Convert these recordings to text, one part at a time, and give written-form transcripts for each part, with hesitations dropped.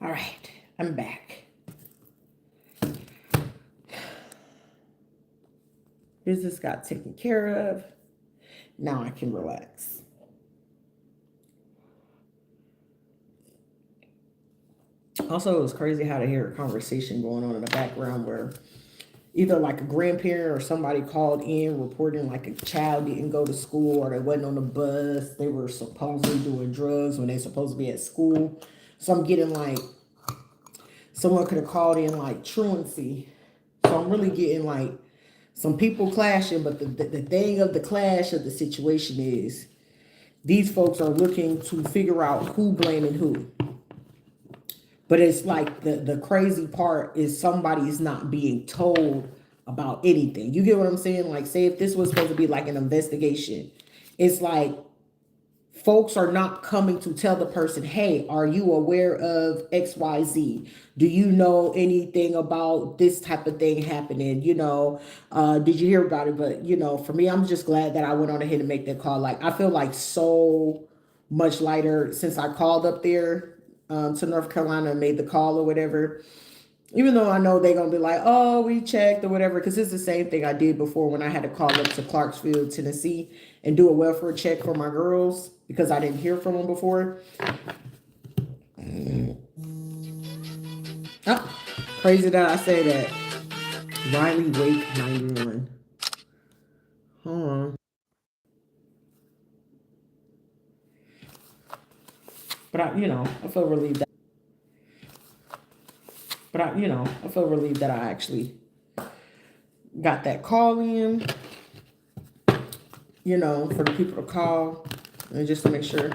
All right, I'm back. Business got taken care of. Now I can relax. Also, it was crazy how to hear a conversation going on in the background where either like a grandparent or somebody called in reporting like a child didn't go to school or they wasn't on the bus. They were supposedly doing drugs when they supposed to be at school. So I'm getting like someone could have called in like truancy. So I'm really getting like some people clashing, but the thing of the clash of the situation is these folks are looking to figure out who blaming who. But it's like the crazy part is somebody's not being told about anything. You get what I'm saying? Like, say if this was supposed to be like an investigation, it's like folks are not coming to tell the person, hey, are you aware of XYZ? Do you know anything about this type of thing happening? Did you hear about it? But, for me, I'm just glad that I went on ahead and make that call. Like, I feel like so much lighter since I called up there to North Carolina and made the call or whatever. Even though I know they're going to be like, oh, we checked or whatever, because it's the same thing I did before when I had to call up to Clarksville, Tennessee and do a welfare check for my girls because I didn't hear from them before. Oh, crazy that I say that. Riley Wake 91. Hold on. But I feel relieved that I feel relieved that I actually got that call in, for the people to call and just to make sure.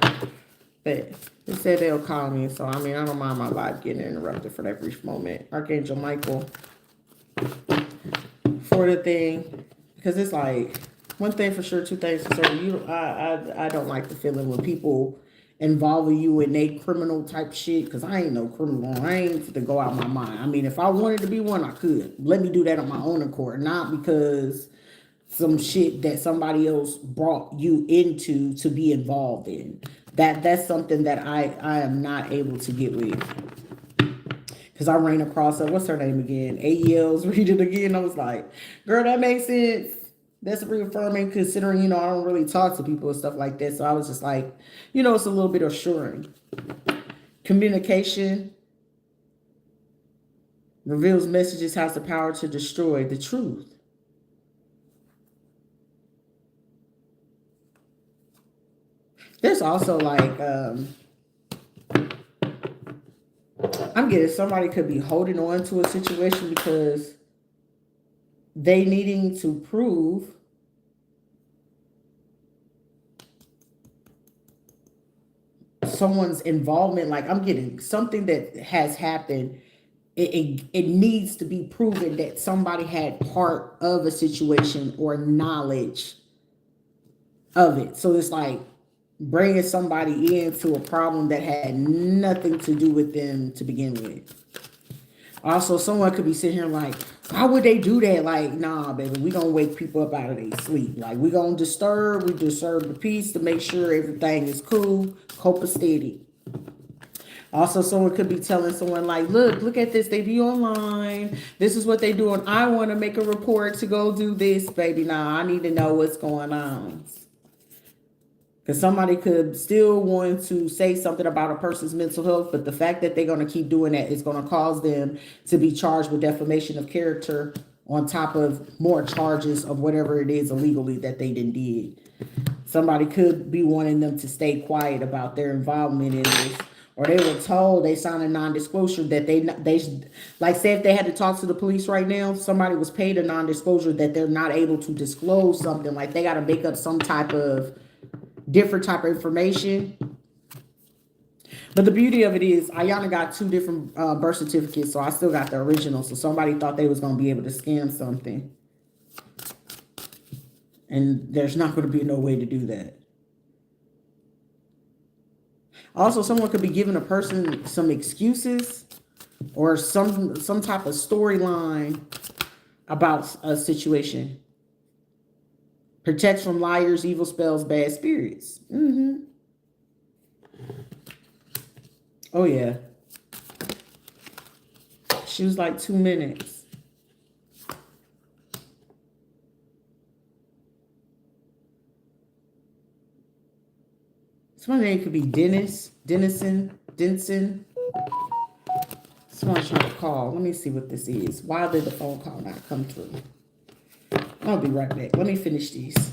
But they said they'll call me, so I don't mind my life getting interrupted for that brief moment. Archangel Michael for the thing, because it's like one thing for sure, two things for certain. I don't like the feeling when people involving you in a criminal type shit, because I ain't no criminal. I ain't to go out my mind. If I wanted to be one, I could. Let me do that on my own accord, not because some shit that somebody else brought you into to be involved in. That's something that I am not able to get with. Because I ran across her, what's her name again? AEL's Rita again. I was like, girl, that makes sense. That's reaffirming considering, I don't really talk to people and stuff like that. So I was just like, it's a little bit assuring. Communication reveals messages has the power to destroy the truth. There's also like, I'm getting somebody could be holding on to a situation because they needing to prove someone's involvement. Like, I'm getting something that has happened. It needs to be proven that somebody had part of a situation or knowledge of it. So it's like bringing somebody into a problem that had nothing to do with them to begin with. Also, someone could be sitting here like, why would they do that? Like, nah, baby, we gonna wake people up out of their sleep. Like, we disturb the peace to make sure everything is cool, copacetic. Also, someone could be telling someone like, look at this. They be online. This is what they do. And I want to make a report to go do this, baby. Nah, I need to know what's going on. Because somebody could still want to say something about a person's mental health, but the fact that they're going to keep doing that is going to cause them to be charged with defamation of character on top of more charges of whatever it is illegally that they did. Somebody could be wanting them to stay quiet about their involvement in this, or they were told they signed a non-disclosure that they like, say if they had to talk to the police right now, somebody was paid a non-disclosure that they're not able to disclose something, like they got to make up some type of different type of information. But the beauty of it is Ayana got two different birth certificates, so I still got the original. So somebody thought they was going to be able to scam something, and there's not going to be no way to do that. Also, someone could be giving a person some excuses or some type of storyline about a situation. Protects from liars, evil spells, bad spirits. Oh, yeah. She was like 2 minutes. Someone's name could be Denson. Someone's trying to call. Let me see what this is. Why did the phone call not come through? I'll be right back. Let me finish these.